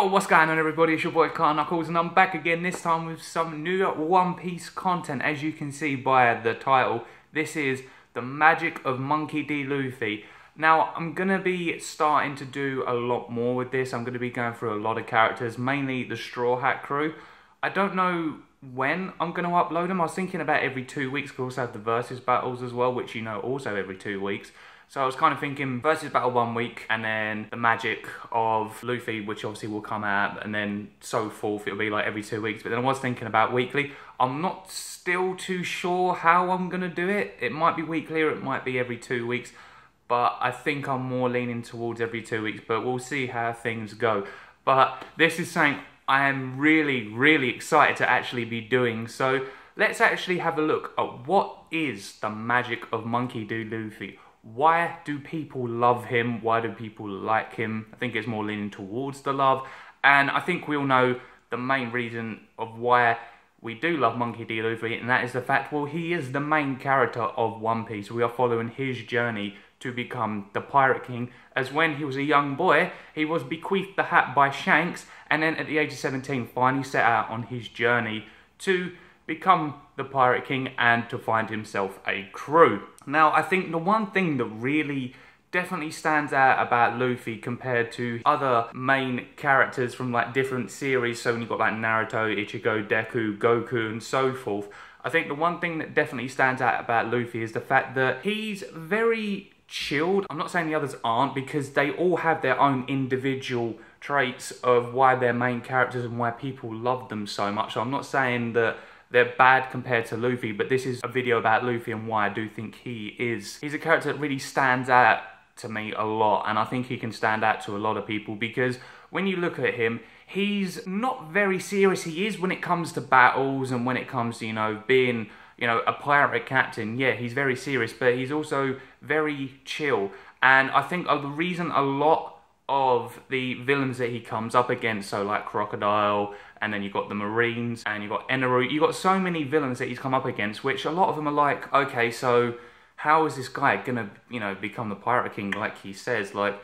Yo, what's going on everybody? It's your boy KAIOKNUCKLES and I'm back again, this time with some new One Piece content. As you can see by the title, this is the magic of Monkey D. Luffy. Now, I'm going to be starting to do a lot more with this. I'm going to be going through a lot of characters, mainly the Straw Hat crew. I don't know when I'm going to upload them. I was thinking about every 2 weeks, because we also have the versus battles as well, which you know also every 2 weeks. So I was kind of thinking versus battle 1 week, and then the magic of Luffy, which obviously will come out, and then so forth. It'll be like every 2 weeks. But then I was thinking about weekly. I'm not still too sure how I'm going to do it. It might be weekly or it might be every 2 weeks. But I think I'm more leaning towards every 2 weeks. But we'll see how things go. But this is something I am really excited to actually be doing. So let's actually have a look at what is the magic of Monkey D. Luffy. Why do people love him? Why do people like him? I think it's more leaning towards the love. And I think we all know the main reason of why we do love Monkey D. Luffy, and that is the fact, well, he is the main character of One Piece. We are following his journey to become the Pirate King, as when he was a young boy, he was bequeathed the hat by Shanks, and then at the age of 17, finally set out on his journey to become the Pirate King and to find himself a crew. Now, I think the one thing that really definitely stands out about Luffy compared to other main characters from like different series, so when you've got like Naruto, Ichigo, Deku, Goku and so forth, I think the one thing that definitely stands out about Luffy is the fact that he's very chilled. I'm not saying the others aren't, because they all have their own individual traits of why they're main characters and why people love them so much. So I'm not saying that they're bad compared to Luffy, but this is a video about Luffy and why I do think he's a character that really stands out to me a lot, and I think he can stand out to a lot of people, because when you look at him, he's not very serious. He is when it comes to battles and when it comes to, you know, being, you know, a pirate captain. Yeah, he's very serious, but he's also very chill. And I think the reason a lot of the villains that he comes up against, so like Crocodile, and then you've got the Marines, and you've got Eneru, you've got so many villains that he's come up against, which a lot of them are like, okay, so how is this guy gonna, you know, become the Pirate King, like he says? Like,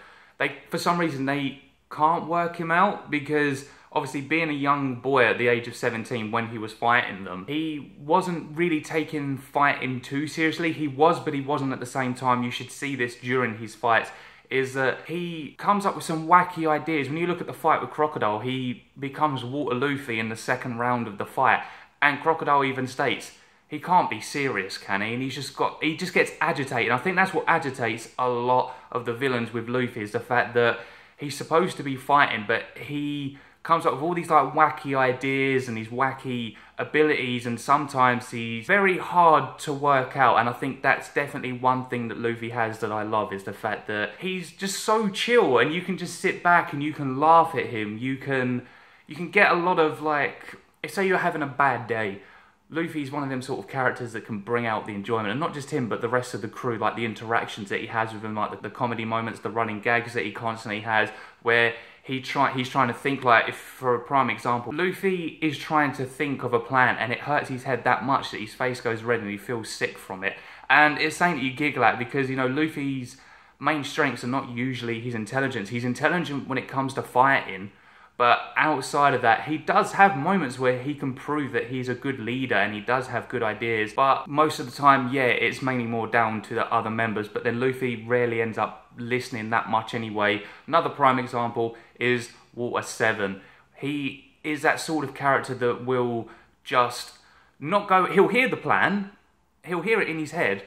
for some reason, they can't work him out, because obviously being a young boy at the age of 17 when he was fighting them, he wasn't really taking fighting too seriously. He was, but he wasn't at the same time. You should see this during his fights, is that he comes up with some wacky ideas. When you look at the fight with Crocodile, he becomes Water Luffy in the second round of the fight, and Crocodile even states, he can't be serious, can he? And he just gets agitated. I think that's what agitates a lot of the villains with Luffy, is the fact that he's supposed to be fighting, but he comes up with all these like wacky ideas and these wacky abilities, and sometimes he's very hard to work out. And I think that's definitely one thing that Luffy has that I love, is the fact that he's just so chill, and you can just sit back and you can laugh at him. You can get a lot of, like, if say you're having a bad day, Luffy's one of them sort of characters that can bring out the enjoyment, and not just him, but the rest of the crew, like the interactions that he has with them, like the comedy moments, the running gags that he constantly has, where he's trying to think, like, if for a prime example, Luffy is trying to think of a plan, and it hurts his head that much that his face goes red and he feels sick from it. And it's something that you giggle at, because, you know, Luffy's main strengths are not usually his intelligence. He's intelligent when it comes to fighting, but outside of that, he does have moments where he can prove that he's a good leader and he does have good ideas. But most of the time, yeah, it's mainly more down to the other members. But then Luffy rarely ends up listening that much anyway. Another prime example is Water 7. He is that sort of character that will just not go... He'll hear the plan, he'll hear it in his head,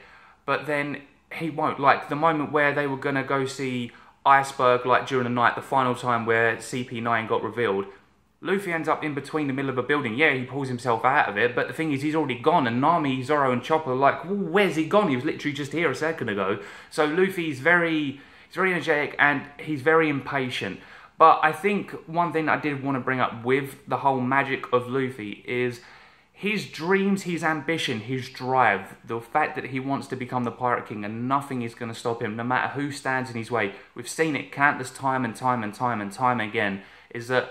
but then he won't. Like the moment where they were going to go see Iceberg, like during the night, the final time where CP9 got revealed, Luffy ends up in between the middle of a building. Yeah, he pulls himself out of it, but the thing is, he's already gone, and Nami, Zoro and Chopper are like, well, where's he gone? He was literally just here a second ago. So Luffy's very energetic and he's very impatient. But I think one thing I did want to bring up with the whole magic of Luffy is his dreams, his ambition, his drive, the fact that he wants to become the Pirate King, and nothing is going to stop him, no matter who stands in his way. We've seen it countless time again, is that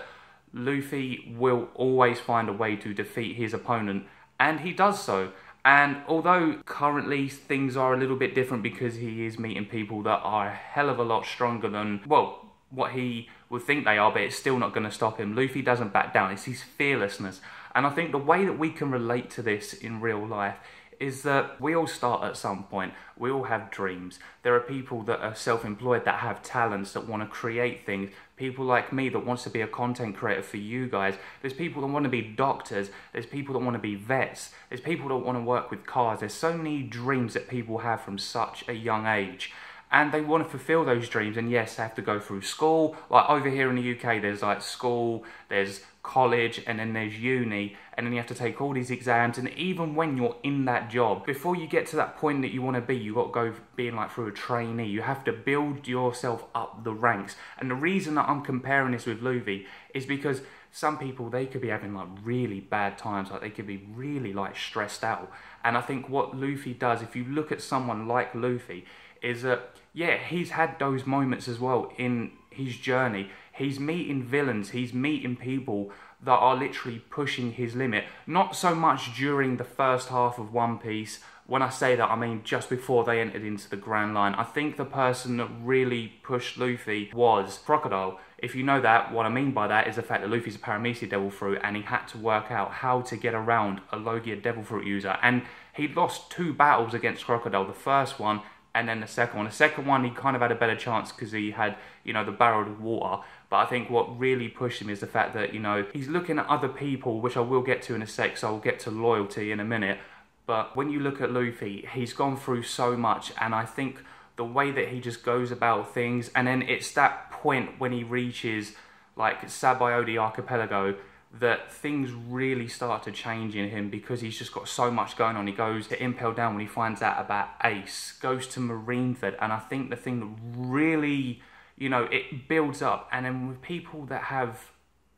Luffy will always find a way to defeat his opponent, and he does so. And although currently things are a little bit different, because he is meeting people that are a hell of a lot stronger than, well, what he would think they are, but it's still not going to stop him. Luffy doesn't back down. It's his fearlessness. And I think the way that we can relate to this in real life is that we all start at some point. We all have dreams. There are people that are self-employed that have talents, that want to create things. People like me that wants to be a content creator for you guys. There's people that want to be doctors. There's people that want to be vets. There's people that want to work with cars. There's so many dreams that people have from such a young age. And they want to fulfill those dreams, and yes, they have to go through school. Like over here in the UK, there's like school, there's college, and then there's uni, and then you have to take all these exams. And even when you're in that job, before you get to that point that you want to be, you've got to go being like through a trainee. You have to build yourself up the ranks. And the reason that I'm comparing this with Luffy is because some people, they could be having like really bad times, like they could be really like stressed out. And I think what Luffy does, if you look at someone like Luffy, is that, yeah, he's had those moments as well in his journey. He's meeting villains, he's meeting people that are literally pushing his limit. Not so much during the first half of One Piece. When I say that, I mean just before they entered into the Grand Line. I think the person that really pushed Luffy was Crocodile. If you know that, what I mean by that is the fact that Luffy's a Paramecia Devil Fruit, and he had to work out how to get around a Logia Devil Fruit user. And he lost 2 battles against Crocodile. The first one, and then the second one. The second one, he kind of had a better chance because he had, you know, the barrel of water. But I think what really pushed him is the fact that, you know, he's looking at other people, which I will get to in a sec, so I'll get to loyalty in a minute. But when you look at Luffy, he's gone through so much, and I think the way that he just goes about things, and then it's that point when he reaches, like, Sabaody Archipelago, that things really start to change in him because he's just got so much going on. He goes to Impel Down when he finds out about Ace, goes to Marineford, and I think the thing that really, you know, it builds up. And then with people that have,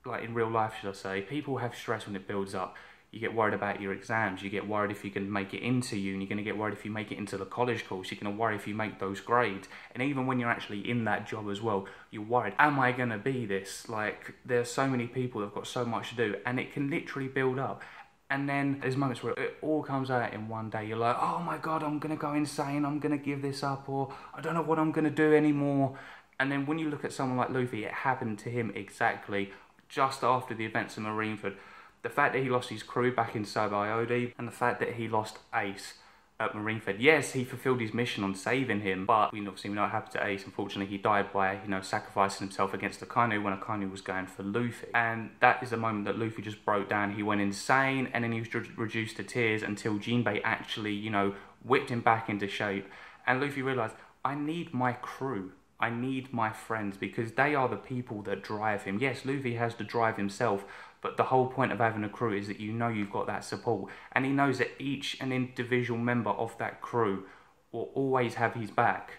like in real life, should I say, people have stress when it builds up. You get worried about your exams, you get worried if you can make it into uni, you're going to get worried if you make it into the college course, you're going to worry if you make those grades. And even when you're actually in that job as well, you're worried, am I going to be this? Like, there's so many people that have got so much to do, and it can literally build up. And then there's moments where it all comes out in one day. You're like, oh my God, I'm going to go insane, I'm going to give this up, or I don't know what I'm going to do anymore. And then when you look at someone like Luffy, it happened to him exactly just after the events of Marineford. The fact that he lost his crew back in Sabaody, and the fact that he lost Ace at Marineford. Yes, he fulfilled his mission on saving him, but we obviously know what happened to Ace. Unfortunately, he died by, you know, sacrificing himself against Akainu when Akainu was going for Luffy. And that is the moment that Luffy just broke down. He went insane, and then he was reduced to tears until Jinbei actually, you know, whipped him back into shape. And Luffy realised, I need my crew. I need my friends, because they are the people that drive him. Yes, Luffy has to drive himself, but the whole point of having a crew is that you know you've got that support. And he knows that each and individual member of that crew will always have his back.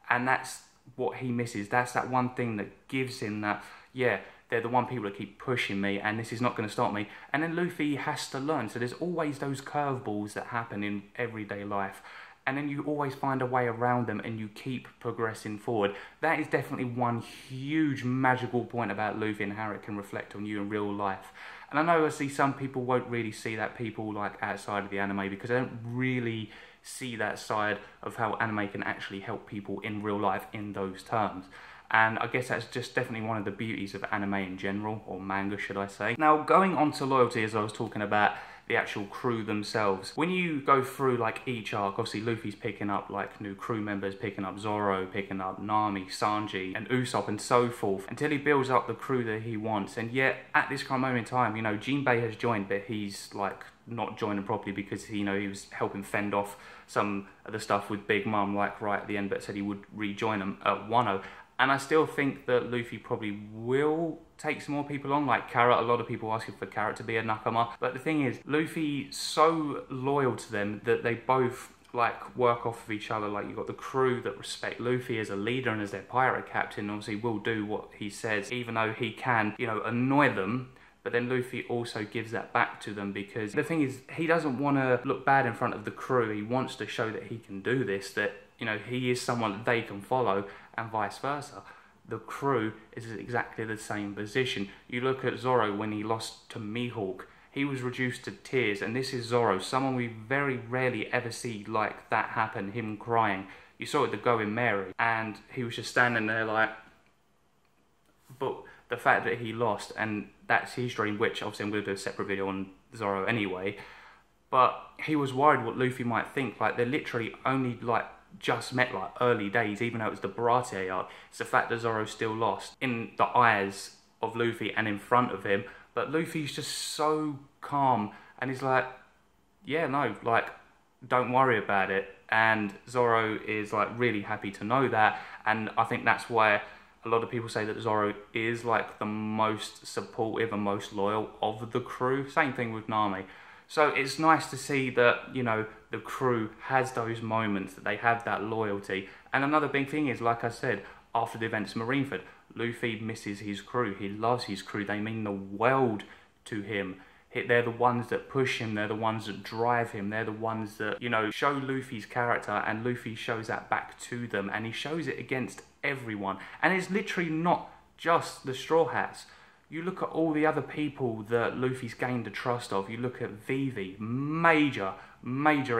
And that's what he misses. That's that one thing that gives him that, yeah, they're the one people that keep pushing me, and this is not going to stop me. And then Luffy has to learn. So there's always those curveballs that happen in everyday life. And then you always find a way around them, and you keep progressing forward. That is definitely one huge magical point about Luffy and how it can reflect on you in real life. And I know I see some people won't really see that, people like outside of the anime, because they don't really see that side of how anime can actually help people in real life in those terms. And I guess that's just definitely one of the beauties of anime in general, or manga should I say. Now, going on to loyalty, as I was talking about, the actual crew themselves. When you go through like each arc, obviously Luffy's picking up like new crew members, picking up Zoro, picking up Nami, Sanji, and Usopp, and so forth, until he builds up the crew that he wants. And yet, at this kind of moment in time, you know, Jinbei has joined, but he's like not joining properly because, you know, he was helping fend off some of the stuff with Big Mom, like right at the end, but said he would rejoin them at Wano. And I still think that Luffy probably will take some more people on, like Carrot. A lot of people asking for Carrot to be a Nakama. But the thing is, Luffy's so loyal to them that they both like work off of each other. Like, you've got the crew that respect Luffy as a leader and as their pirate captain. Obviously will do what he says, even though he can, you know, annoy them. But then Luffy also gives that back to them, because the thing is, he doesn't want to look bad in front of the crew. He wants to show that he can do this, that, you know, he is someone that they can follow, and vice versa. The crew is exactly the same position. You look at Zoro when he lost to Mihawk. He was reduced to tears, and this is Zoro, someone we very rarely ever see like that happen, him crying. You saw it with the Going Mary, and he was just standing there like, But the fact that he lost, and that's his dream, which obviously I'm going to do a separate video on Zoro anyway, but he was worried what Luffy might think. Like, they're literally only, like, just met, like, early days, even though it was the Baratie arc. It's the fact that Zoro still lost in the eyes of Luffy and in front of him, but Luffy's just so calm, and he's like, yeah, no, like, don't worry about it. And Zoro is, like, really happy to know that, and I think that's why a lot of people say that Zoro is, like, the most supportive and most loyal of the crew. Same thing with Nami. So it's nice to see that, you know, the crew has those moments, that they have that loyalty. And another big thing is, like I said, after the events of Marineford, Luffy misses his crew. He loves his crew. They mean the world to him. They're the ones that push him. They're the ones that drive him. They're the ones that, you know, show Luffy's character, and Luffy shows that back to them, and he shows it against everyone. And it's literally not just the Straw Hats. You look at all the other people that Luffy's gained the trust of. You look at Vivi, major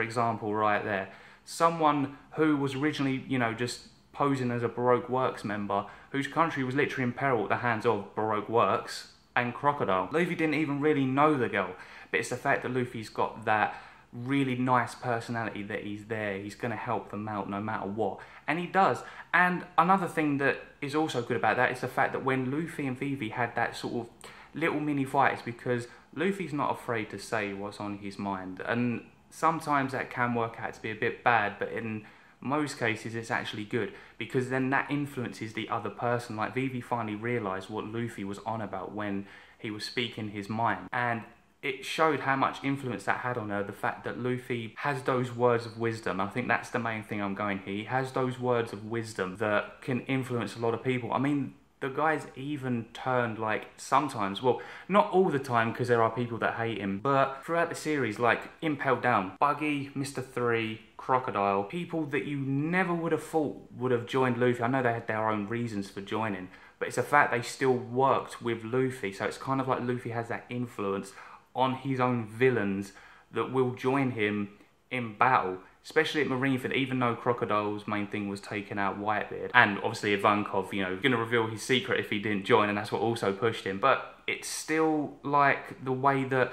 example right there. Someone who was originally, you know, just posing as a Baroque Works member, whose country was literally in peril at the hands of Baroque Works and Crocodile. Luffy didn't even really know the girl, but it's the fact that Luffy's got that really nice personality, that he's there, he's going to help them out no matter what, and he does. And another thing that is also good about that is the fact that when Luffy and Vivi had that sort of little mini fight, it's because Luffy's not afraid to say what's on his mind, and sometimes that can work out to be a bit bad, but in most cases it's actually good, because then that influences the other person. Like, Vivi finally realised what Luffy was on about when he was speaking his mind, and it showed how much influence that had on her, the fact that Luffy has those words of wisdom. I think that's the main thing I'm going here. He has those words of wisdom that can influence a lot of people. I mean, the guy's even turned, like, sometimes, well, not all the time, because there are people that hate him, but throughout the series, like, Impelled Down, Buggy, Mr. 3, Crocodile, people that you never would have thought would have joined Luffy. I know they had their own reasons for joining, but it's a fact they still worked with Luffy, so it's kind of like Luffy has that influence on his own villains that will join him in battle, especially at Marineford, even though Crocodile's main thing was taking out Whitebeard. And obviously Ivankov, you know, going to reveal his secret if he didn't join, and that's what also pushed him. But it's still, like, the way that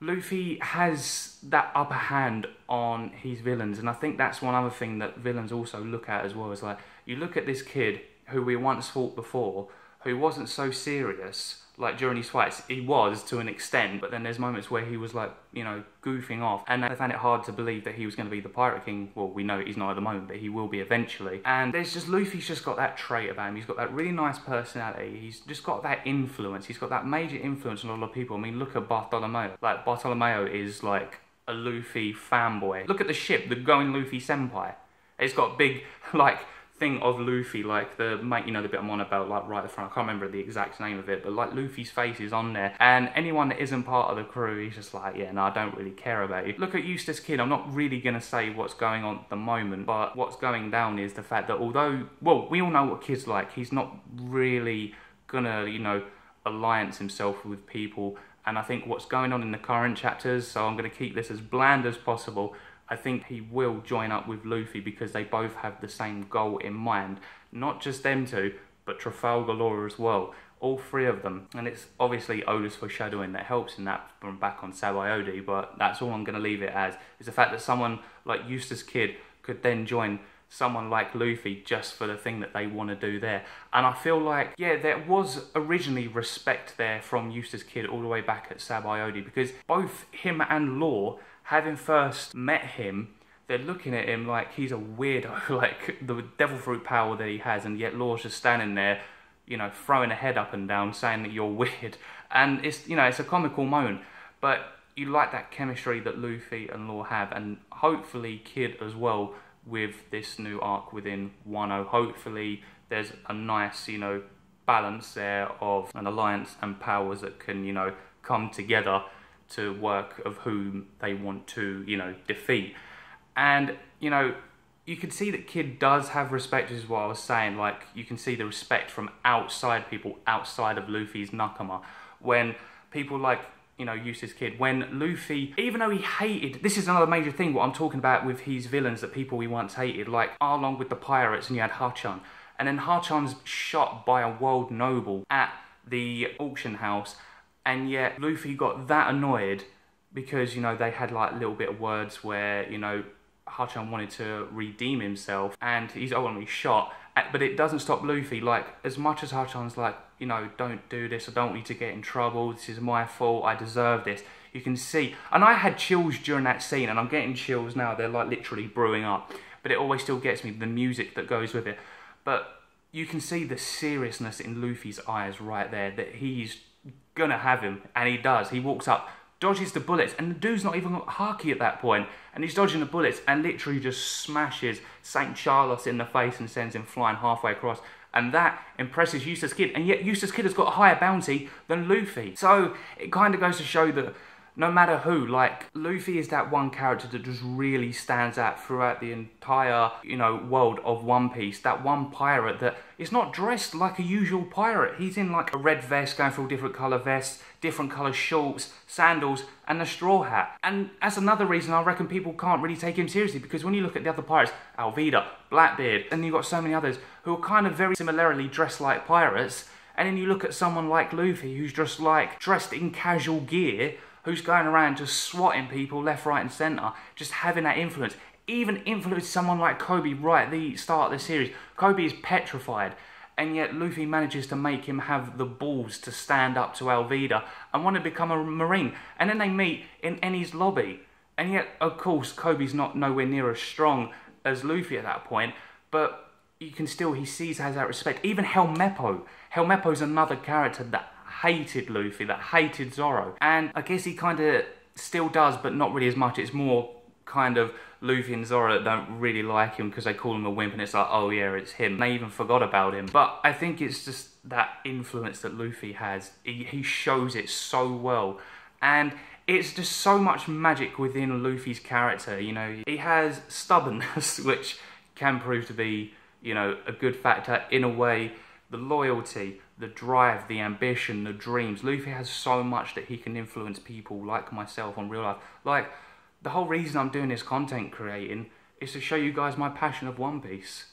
Luffy has that upper hand on his villains, and I think that's one other thing that villains also look at as well, is like, you look at this kid who we once fought before, who wasn't so serious. Like, during his fights, he was to an extent, but then there's moments where he was, like, you know, goofing off, and I found it hard to believe that he was going to be the Pirate King. Well, we know he's not at the moment, but he will be eventually. And there's just, Luffy's just got that trait about him. He's got that really nice personality. He's just got that influence. He's got that major influence on a lot of people. I mean, look at Bartholomew. Like, Bartholomew is, like, a Luffy fanboy. Look at the ship, the Going Luffy Senpai. It's got big, like, thing of Luffy, like the mate, you know, the bit I'm on about, like right at the front. I can't remember the exact name of it, but like Luffy's face is on there, and anyone that isn't part of the crew, he's just like, yeah, no, I don't really care about you. Look at Eustace Kid. I'm not really gonna say what's going on at the moment, but what's going down is the fact that although, well, we all know what Kid's like, he's not really gonna, you know, alliance himself with people. And I think what's going on in the current chapters, so I'm gonna keep this as bland as possible, I think he will join up with Luffy because they both have the same goal in mind. Not just them two, but Trafalgar Law as well. All three of them. And it's obviously Oda's foreshadowing that helps in that from back on Sabayodi, but that's all I'm going to leave it as. Is the fact that someone like Eustace Kid could then join someone like Luffy just for the thing that they want to do there. And I feel like, yeah, there was originally respect there from Eustace Kid all the way back at Sabayodi, because both him and Law, having first met him, they're looking at him like he's a weirdo, like the devil fruit power that he has, and yet Law's just standing there, you know, throwing a head up and down, saying that you're weird. And it's, you know, it's a comical moment, but you like that chemistry that Luffy and Law have, and hopefully Kid as well with this new arc within Wano. Hopefully there's a nice, you know, balance there of an alliance and powers that can, you know, come together to work of whom they want to, you know, defeat. And, you know, you can see that Kid does have respect, is what I was saying. Like, you can see the respect from outside people, outside of Luffy's Nakama. When people like, you know, Eustace Kid, when Luffy, even though he hated, this is another major thing, what I'm talking about with his villains that people we once hated, like Arlong with the pirates, and you had Hachan. and then Hachan's shot by a world noble at the auction house, and yet Luffy got that annoyed because, you know, they had like a little bit of words where, you know, Hachan wanted to redeem himself and he's ultimately shot, but it doesn't stop Luffy. Like, as much as Hachan's like, you know, don't do this, I don't want you to get in trouble, this is my fault, I deserve this. You can see, and I had chills during that scene, and I'm getting chills now, they're like literally brewing up, but it always still gets me, the music that goes with it. But you can see the seriousness in Luffy's eyes right there, that he's gonna have him, and he does. He walks up, dodges the bullets, and the dude's not even got Haki at that point, and he's dodging the bullets and literally just smashes St. Charles in the face and sends him flying halfway across. And that impresses Eustace Kid, and yet Eustace Kid has got a higher bounty than Luffy. So it kind of goes to show that no matter who, like, Luffy is that one character that just really stands out throughout the entire, you know, world of One Piece. That one pirate that is not dressed like a usual pirate. He's in like a red vest, going through different colour vests, different colour shorts, sandals, and a straw hat. And that's another reason I reckon people can't really take him seriously, because when you look at the other pirates, Alvida, Blackbeard, and you've got so many others who are kind of very similarly dressed like pirates, and then you look at someone like Luffy who's just like dressed in casual gear, who's going around just swatting people left, right and centre, just having that influence. Even influenced someone like Kobe right at the start of the series. Kobe is petrified, and yet Luffy manages to make him have the balls to stand up to Alvida and want to become a Marine. And then they meet in Eni's lobby. And yet, of course, Kobe's not nowhere near as strong as Luffy at that point, but you can still, he sees has that respect. Even Helmeppo's another character that hated Luffy, that hated Zoro, and I guess he kind of still does, but not really as much. It's more kind of Luffy and Zoro that don't really like him because they call him a wimp, and it's like, oh yeah, it's him. They even forgot about him. But I think it's just that influence that Luffy has. He shows it so well, and it's just so much magic within Luffy's character. You know, he has stubbornness, which can prove to be, you know, a good factor in a way. The loyalty, the drive, the ambition, the dreams. Luffy has so much that he can influence people like myself on real life. Like, the whole reason I'm doing this content creating is to show you guys my passion of One Piece.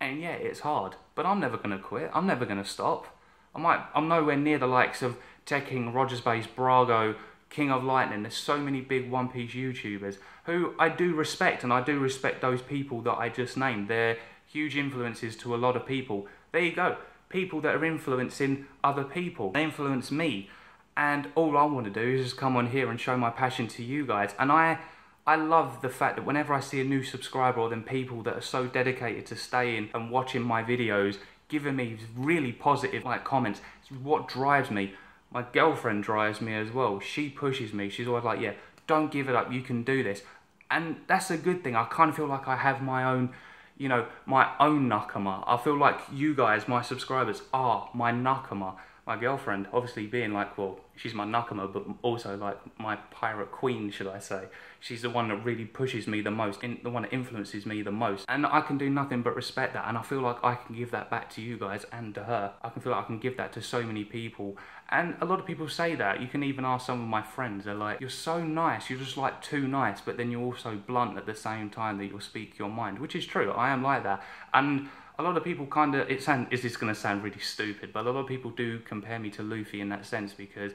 And yeah, it's hard, but I'm never going to quit. I'm never going to stop. I'm nowhere near the likes of Tekking, Rogers Base, Brago, King of Lightning. There's so many big One Piece YouTubers who I do respect, and I do respect those people that I just named. They're huge influences to a lot of people. There you go. People that are influencing other people. They influence me, and all I want to do is just come on here and show my passion to you guys. And I love the fact that whenever I see a new subscriber, or then people that are so dedicated to staying and watching my videos, giving me really positive like comments, it's what drives me. My girlfriend drives me as well. She pushes me. She's always like, yeah, don't give it up, you can do this. And that's a good thing. I kind of feel like I have my own, you know, my own nakama. I feel like you guys, my subscribers, are my nakama. My girlfriend, obviously being like, well, she's my nakama, but also like my pirate queen, should I say. She's the one that really pushes me the most, the one that influences me the most. And I can do nothing but respect that, and I feel like I can give that back to you guys and to her. I can feel like I can give that to so many people. And a lot of people say that. You can even ask some of my friends, they're like, you're so nice, you're just like too nice, but then you're also blunt at the same time that you'll speak your mind, which is true, I am like that. And a lot of people kind of, is this going to sound really stupid, but a lot of people do compare me to Luffy in that sense, because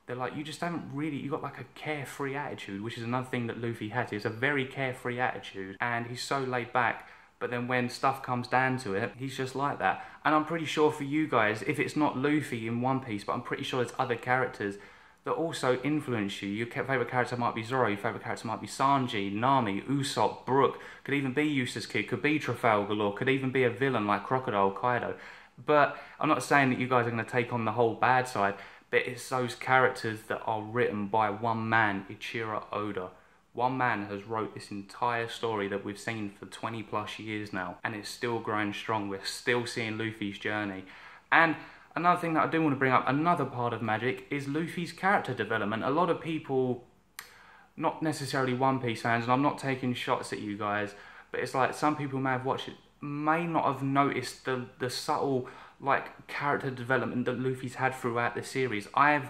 they're like, you just haven't really, you got like a carefree attitude, which is another thing that Luffy has. He has a very carefree attitude, and he's so laid back, but then when stuff comes down to it, he's just like that. And I'm pretty sure for you guys, if it's not Luffy in One Piece, but I'm pretty sure there's other characters that also influence you. Your favourite character might be Zoro, your favourite character might be Sanji, Nami, Usopp, Brook, could even be Eustace Kid, could be Trafalgar Law, could even be a villain like Crocodile, Kaido. But I'm not saying that you guys are going to take on the whole bad side, but it's those characters that are written by one man, Ichiro Oda. One man has wrote this entire story that we've seen for 20 plus years now, and it's still growing strong. We're still seeing Luffy's journey. And another thing that I do want to bring up, another part of magic, is Luffy's character development. A lot of people, not necessarily One Piece fans, and I'm not taking shots at you guys, but it's like some people may have watched it, may not have noticed the subtle like character development that Luffy's had throughout the series. I've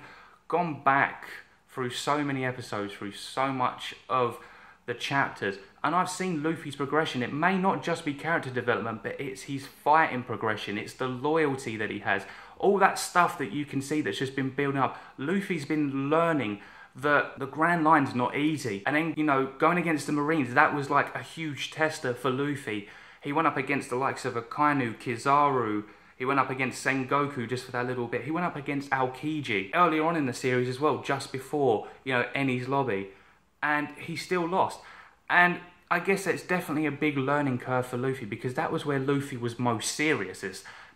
gone back through so many episodes, through so much of the chapters. And I've seen Luffy's progression. It may not just be character development, but it's his fighting progression. It's the loyalty that he has. All that stuff that you can see that's just been building up. Luffy's been learning that the Grand Line's not easy. And then, you know, going against the Marines, that was like a huge tester for Luffy. He went up against the likes of Akainu, Kizaru. He went up against Sengoku just for that little bit. He went up against Aokiji earlier on in the series as well, just before, you know, Enies lobby. And he still lost. And I guess it's definitely a big learning curve for Luffy, because that was where Luffy was most serious.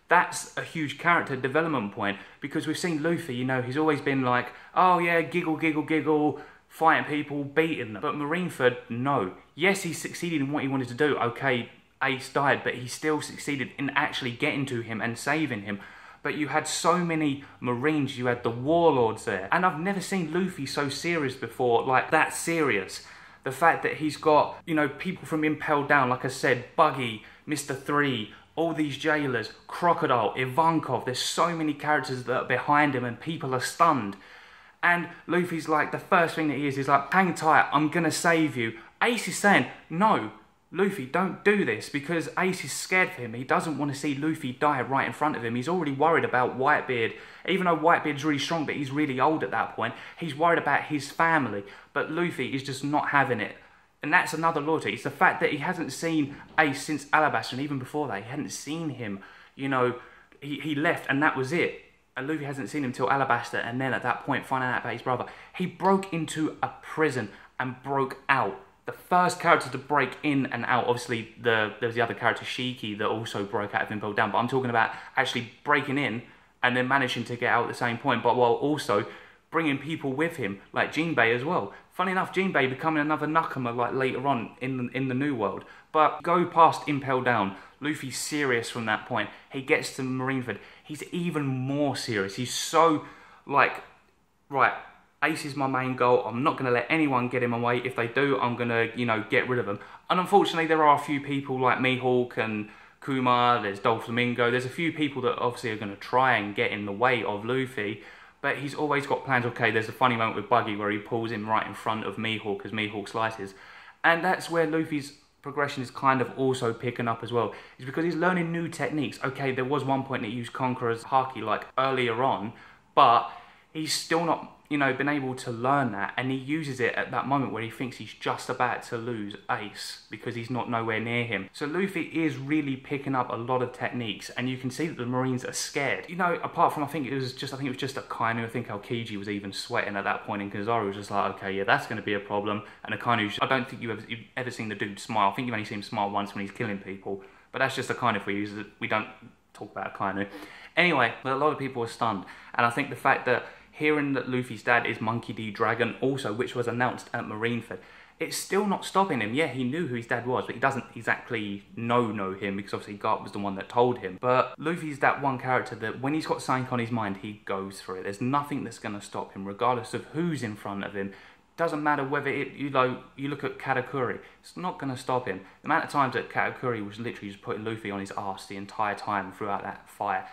That's a huge character development point, because we've seen Luffy, you know, he's always been like, oh yeah, giggle, giggle, giggle, fighting people, beating them. But Marineford, no. Yes, he succeeded in what he wanted to do. Okay, Ace died, but he still succeeded in actually getting to him and saving him. But you had so many Marines, you had the warlords there. And I've never seen Luffy so serious before, like that serious. The fact that he's got, you know, people from Impel Down, like I said, Buggy, Mr. 3, all these jailers, Crocodile, Ivankov, there's so many characters that are behind him and people are stunned. And Luffy's like, the first thing that he is like, hang tight, I'm gonna save you. Ace is saying, no, Luffy, don't do this, because Ace is scared for him. He doesn't want to see Luffy die right in front of him. He's already worried about Whitebeard. Even though Whitebeard's really strong, but he's really old at that point, he's worried about his family. But Luffy is just not having it. And that's another loyalty. It's the fact that he hasn't seen Ace since Alabasta, and even before that, he hadn't seen him. You know, he left and that was it. And Luffy hasn't seen him till Alabasta, and then at that point, finding out about his brother. He broke into a prison and broke out. The first character to break in and out, obviously there was the other character, Shiki, that also broke out of Impel Down, but I'm talking about actually breaking in and then managing to get out at the same point, but while also bringing people with him, like Jinbei as well. Funny enough, Jinbei becoming another Nakama like later on in the New World. But go past Impel Down, Luffy's serious from that point. He gets to Marineford, he's even more serious. He's so like, right, Ace is my main goal. I'm not going to let anyone get in my way. If they do, I'm going to, you know, get rid of them. And unfortunately, there are a few people like Mihawk and Kuma, there's Doflamingo. There's a few people that obviously are going to try and get in the way of Luffy. But he's always got plans. Okay, there's a funny moment with Buggy where he pulls him right in front of Mihawk as Mihawk slices. And that's where Luffy's progression is kind of also picking up as well. It's because he's learning new techniques. Okay, there was one point that he used Conqueror's Haki like earlier on, but he's still not, you know, been able to learn that, and he uses it at that moment where he thinks he's just about to lose Ace because he's not nowhere near him. So Luffy is really picking up a lot of techniques, and you can see that the Marines are scared. You know, apart from I think it was just Akainu. I think Aokiji was even sweating at that point, and Kizaru was just like, okay, yeah, that's going to be a problem. And Akainu, I don't think you've ever seen the dude smile. I think you've only seen him smile once when he's killing people, but that's just Akainu for you. We don't talk about Akainu. Anyway, but a lot of people are stunned, and I think the fact that hearing that Luffy's dad is Monkey D. Dragon also, which was announced at Marineford, it's still not stopping him. Yeah, he knew who his dad was, but he doesn't exactly know him, because obviously Garp was the one that told him. But Luffy's that one character that when he's got something on his mind, he goes for it. There's nothing that's going to stop him, regardless of who's in front of him. Doesn't matter whether you look at Katakuri, it's not going to stop him. The amount of times that Katakuri was literally just putting Luffy on his arse the entire time throughout that fight.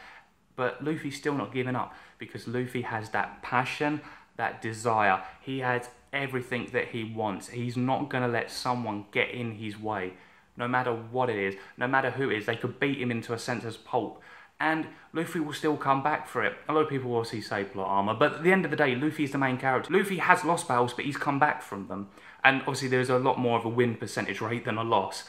But Luffy's still not giving up, because Luffy has that passion, that desire. He has everything that he wants. He's not going to let someone get in his way, no matter what it is, no matter who it is. They could beat him into a senseless pulp, and Luffy will still come back for it. A lot of people will obviously say plot armor, but at the end of the day, Luffy is the main character. Luffy has lost battles, but he's come back from them. And obviously there's a lot more of a win percentage rate than a loss.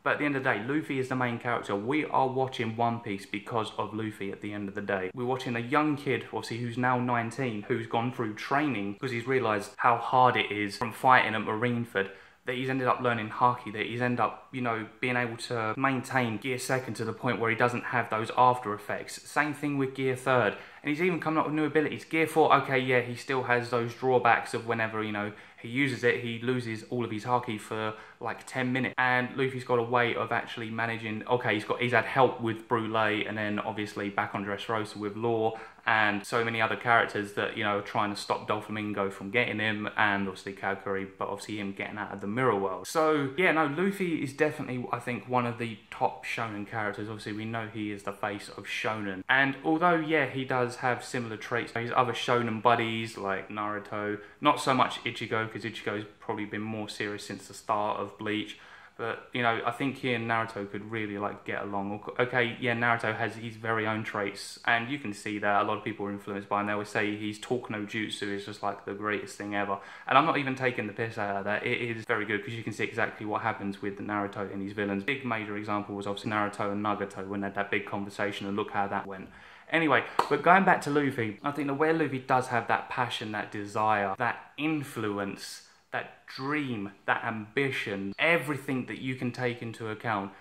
But at the end of the day, Luffy is the main character. We are watching One Piece because of Luffy at the end of the day. We're watching a young kid, obviously, who's now 19, who's gone through training because he's realised how hard it is from fighting at Marineford, that he's ended up learning Haki, that he's ended up, you know, being able to maintain Gear Second to the point where he doesn't have those after effects. Same thing with Gear Third. And he's even coming up with new abilities. Gear 4, okay, yeah, he still has those drawbacks of whenever, you know, he uses it, he loses all of his Haki for like 10 minutes. And Luffy's got a way of actually managing, okay, he's had help with Brule, and then obviously back on Dressrosa with Law, and so many other characters that, you know, are trying to stop Doflamingo from getting him, and obviously Katakuri, but obviously him getting out of the mirror world. So, yeah, no, Luffy is definitely, I think, one of the top shonen characters. Obviously, we know he is the face of shonen. And although, yeah, he does does have similar traits. His other shonen buddies like Naruto, not so much Ichigo, because Ichigo's probably been more serious since the start of Bleach. But, you know, I think he and Naruto could really, like, get along. Okay, yeah, Naruto has his very own traits, and you can see that. A lot of people are influenced by him. They always say his talk no jutsu is just, like, the greatest thing ever. And I'm not even taking the piss out of that. It is very good, because you can see exactly what happens with Naruto and his villains. Big major example was obviously Naruto and Nagato when they had that big conversation, and look how that went. Anyway, but going back to Luffy, I think that where Luffy does have that passion, that desire, that influence, that dream, that ambition, everything that you can take into account,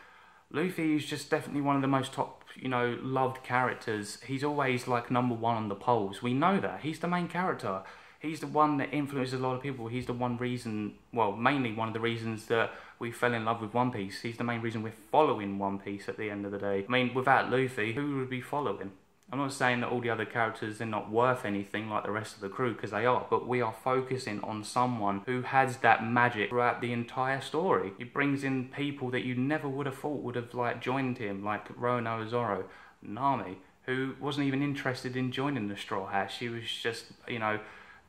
Luffy is just definitely one of the most top, you know, loved characters. He's always like #1 on the polls. We know that. He's the main character. He's the one that influences a lot of people. He's the one reason, well, mainly one of the reasons that we fell in love with One Piece. He's the main reason we're following One Piece at the end of the day. I mean, without Luffy, who would be following? I'm not saying that all the other characters are not worth anything like the rest of the crew, because they are, but we are focusing on someone who has that magic throughout the entire story. He brings in people that you never would have thought would have like joined him, like Rono Zoro, Nami, who wasn't even interested in joining the Straw Hat. She was just, you know,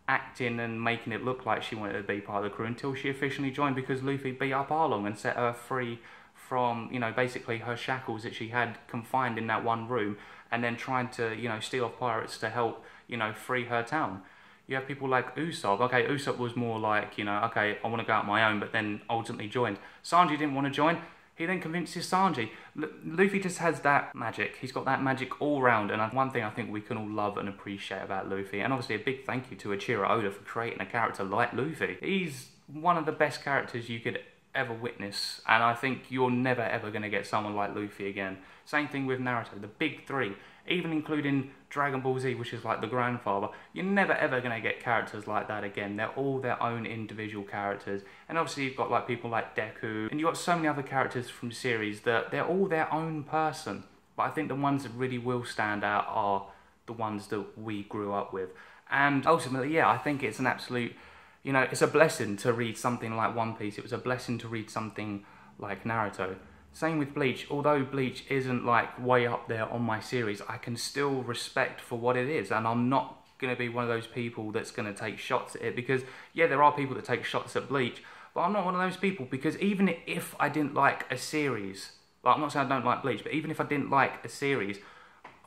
acting and making it look like she wanted to be part of the crew until she officially joined, because Luffy beat up Arlong and set her free from, you know, basically her shackles that she had confined in that one room, and then trying to, you know, steal off pirates to help, you know, free her town. You have people like Usopp. Okay, Usopp was more like, you know, okay, I want to go out my own, but then ultimately joined. Sanji didn't want to join. He then convinces Sanji. Luffy just has that magic. He's got that magic all round, and one thing I think we can all love and appreciate about Luffy, and obviously a big thank you to Eiichiro Oda for creating a character like Luffy. He's one of the best characters you could ever witness, and I think you're never ever going to get someone like Luffy again. Same thing with Naruto, the big three, even including Dragon Ball Z, which is like the grandfather. You're never ever going to get characters like that again. They're all their own individual characters, and obviously you've got like people like Deku, and you've got so many other characters from series that they're all their own person. But I think the ones that really will stand out are the ones that we grew up with. And ultimately, yeah, I think it's an absolute, you know, it's a blessing to read something like One Piece. It was a blessing to read something like Naruto. Same with Bleach. Although Bleach isn't like way up there on my series, I can still respect for what it is, and I'm not going to be one of those people that's going to take shots at it, because yeah, there are people that take shots at Bleach, but I'm not one of those people, because even if I didn't like a series, like I'm not saying I don't like Bleach, but even if I didn't like a series,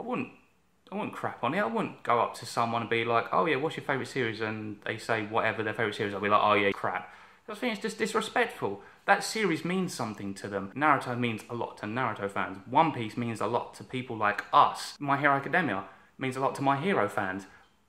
I wouldn't crap on it. I wouldn't go up to someone and be like, oh yeah, what's your favourite series? And they say whatever their favourite series, I'll be like, oh yeah, crap. I think it's just disrespectful. That series means something to them. Naruto means a lot to Naruto fans. One Piece means a lot to people like us. My Hero Academia means a lot to My Hero fans.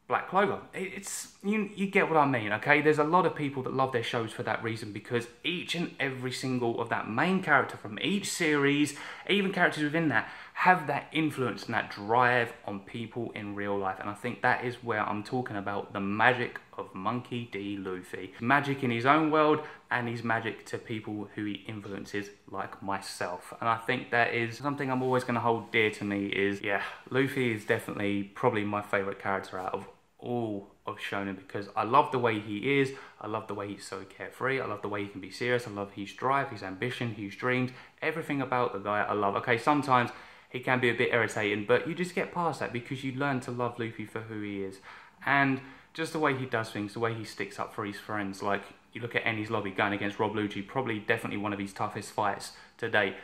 Black Clover. It's you get what I mean, okay? There's a lot of people that love their shows for that reason, because each and every single of that main character from each series, even characters within that, have that influence and that drive on people in real life. And I think that is where I'm talking about the magic of Monkey D. Luffy. Magic in his own world, and his magic to people who he influences, like myself. And I think that is something I'm always going to hold dear to me is, yeah, Luffy is definitely probably my favourite character out of all of Shonen, because I love the way he is, I love the way he's so carefree, I love the way he can be serious, I love his drive, his ambition, his dreams, everything about the guy I love. Okay, sometimes he can be a bit irritating, but you just get past that because you learn to love Luffy for who he is. And just the way he does things, the way he sticks up for his friends, like you look at Enies Lobby going against Rob Lucci, probably definitely one of his toughest fights to date,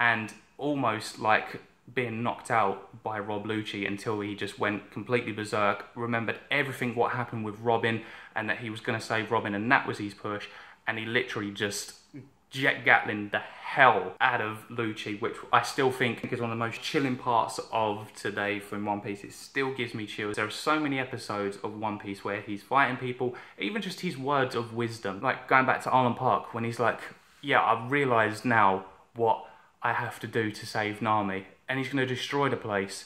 and almost like being knocked out by Rob Lucci until he just went completely berserk, remembered everything what happened with Robin, and that he was going to save Robin, and that was his push, and he literally just jet Gatling the hell out of Lucci, which I still think is one of the most chilling parts of today from One Piece. It still gives me chills. There are so many episodes of One Piece where he's fighting people, even just his words of wisdom, like going back to Arlong Park when he's like, yeah, I've realised now what I have to do to save Nami, and he's going to destroy the place.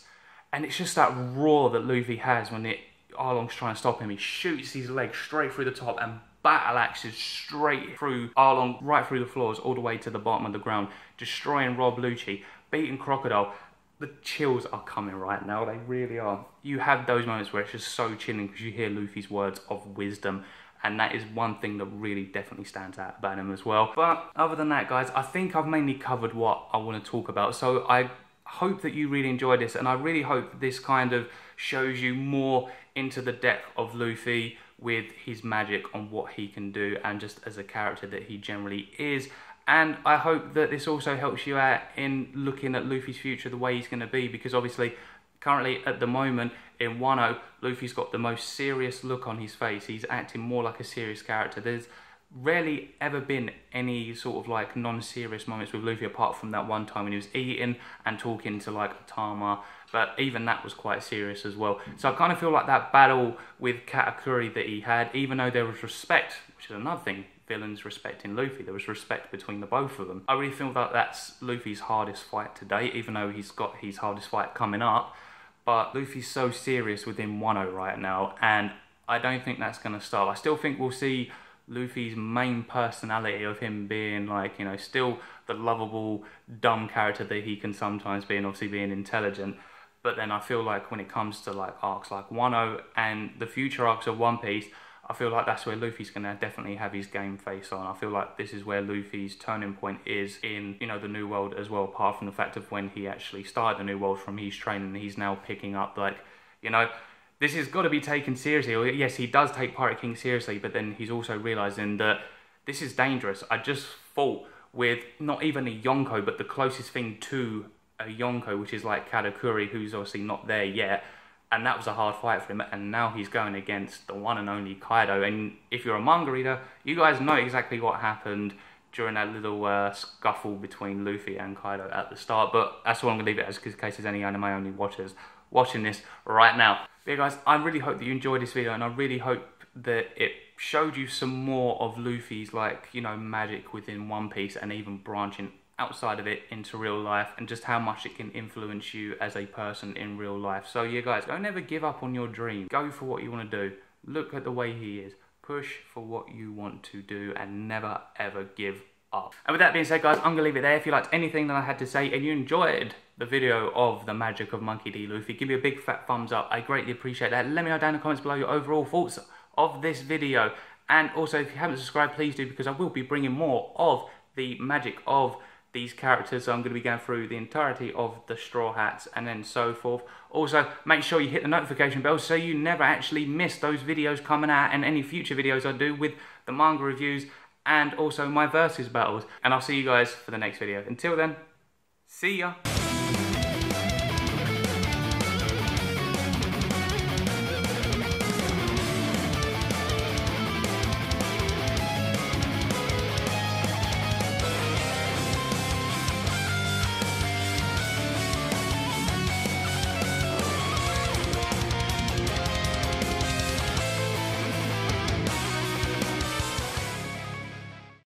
And it's just that roar that Luffy has when Arlong's trying to stop him. He shoots his leg straight through the top and battle axes straight through Arlong, right through the floors, all the way to the bottom of the ground, destroying Rob Lucci, beating Crocodile. The chills are coming right now, they really are. You have those moments where it's just so chilling because you hear Luffy's words of wisdom, and that is one thing that really definitely stands out about him as well. But other than that, guys, I think I've mainly covered what I want to talk about, so I hope that you really enjoyed this, and I really hope this kind of shows you more into the depth of Luffy with his magic on what he can do and just as a character that he generally is. And I hope that this also helps you out in looking at Luffy's future, the way he's going to be, because obviously currently at the moment in 1.0, Luffy's got the most serious look on his face. He's acting more like a serious character. There's rarely ever been any sort of like non-serious moments with Luffy apart from that one time when he was eating and talking to like Tama, but even that was quite serious as well. So I kind of feel like that battle with Katakuri that he had, even though there was respect, which is another thing, villains respecting Luffy, there was respect between the both of them. I really feel that that's Luffy's hardest fight to date, even though he's got his hardest fight coming up. But Luffy's so serious within 1.0 right now, and I don't think that's going to stop. I still think we'll see Luffy's main personality of him being like, you know, still the lovable, dumb character that he can sometimes be, and obviously being intelligent. But then I feel like when it comes to like arcs like 1.0 and the future arcs of One Piece, I feel like that's where Luffy's going to definitely have his game face on. I feel like this is where Luffy's turning point is in, you know, the New World as well, apart from the fact of when he actually started the New World from his training. He's now picking up, like, you know, this has got to be taken seriously. Yes, he does take Pirate King seriously, but then he's also realising that this is dangerous. I just fought with not even a Yonko, but the closest thing to a Yonko, which is like Katakuri, who's obviously not there yet. And that was a hard fight for him, and now he's going against the one and only Kaido. And if you're a manga reader, you guys know exactly what happened during that little scuffle between Luffy and Kaido at the start. But that's all I'm going to leave it as, because in case there's any anime-only watchers watching this right now. But yeah, guys, I really hope that you enjoyed this video, and I really hope that it showed you some more of Luffy's, like, you know, magic within One Piece, and even branching outside of it into real life, and just how much it can influence you as a person in real life. So yeah, guys, don't ever give up on your dream. Go for what you want to do. Look at the way he is. Push for what you want to do, and never ever give up. And with that being said, guys, I'm gonna leave it there. If you liked anything that I had to say and you enjoyed the video of the magic of Monkey D. Luffy, give me a big fat thumbs up. I greatly appreciate that. Let me know down in the comments below your overall thoughts of this video. And also, if you haven't subscribed, please do, because I will be bringing more of the magic of these characters. So I'm going to be going through the entirety of the Straw Hats and then so forth. Also, make sure you hit the notification bell so you never actually miss those videos coming out, and any future videos I do with the manga reviews and also my versus battles. And I'll see you guys for the next video. Until then, see ya!